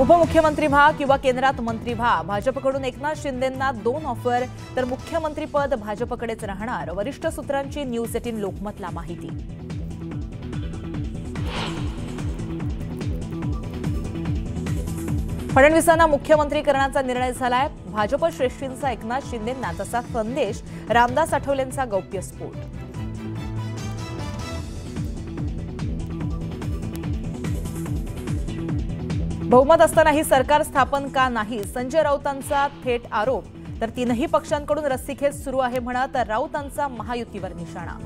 उपमुख्यमंत्री व्हा किंवा केंद्रात मंत्री व्हा, भाजपकडून एकनाथ शिंदेंना 2 ऑफर, तर मुख्यमंत्रीपद भाजपकडेच राहणार, वरिष्ठ सूत्रांची न्यूज 18 लोकमतला माहिती। फडणवीसांना मुख्यमंत्री करण्याचा निर्णय झालाय। भाजप श्रेष्ठींचा एकनाथ शिंदेंना तसा संदेश, रामदास आठवलेंचा गौप्यस्फोट। बहुमत असतानाही सरकार स्थापन का नाही, संजय राऊतांचा थेट आरोप, तर तीनही पक्षांकडून रस्सीखेच सुरू आहे म्हणत राऊतांचा महायुतीवर निशाणा।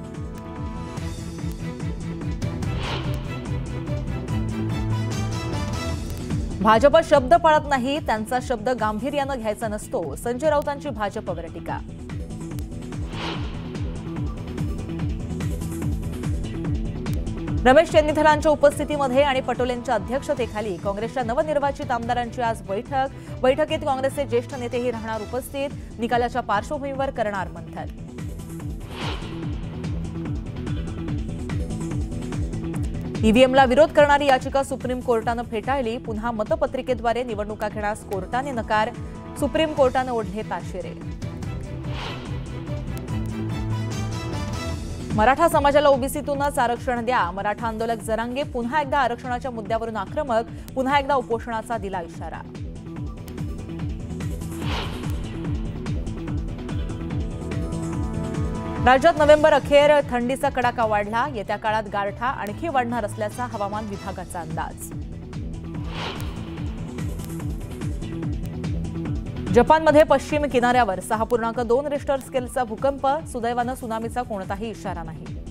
भाजप शब्द पाळत नाही, त्यांचा शब्द गांभीर्याने घ्यायचा नसतो, संजय राऊतांची भाजपवर टीका। रमेश चेन्नीथलांच्या उपस्थितीमध्ये आणि पटोलेंच्या अध्यक्षतेखाली काँग्रेसच्या नवनिर्वाचित आमदारांची आज बैठकीत काँग्रेसचे ज्येष्ठ नेतेही राहणार उपस्थित, निकालाच्या पार्श्वभूमीवर करणार मंथन। ईव्हीएमला विरोध करणारी याचिका सुप्रीम कोर्टाने फेटाळली, पुन्हा मतपत्रिकेद्वारे निवडणुका घेण्यास कोर्टाने नकार, सुप्रीम कोर्टाने ओढले ताशेरे। मराठा समाजाला ओबीसीतूनच आरक्षण द्या, मराठा आंदोलक जरांगे पुन्हा एकदा आरक्षणाच्या मुद्द्यावरून आक्रमक, पुन्हा एकदा उपोषणाचा दिला इशारा। राज्यात नोव्हेंबर अखेर थंडीचा कडाका वाढला, येत्या काळात गारठा आणखी वाढणार असल्याचा हवामान विभागाचा अंदाज। जपानमध्ये पश्चिम किनाऱ्यावर 6.2 रिश्टर स्केलचा भूकंप, सुदैवाने सुनामीचा कोणताही इशारा नाही।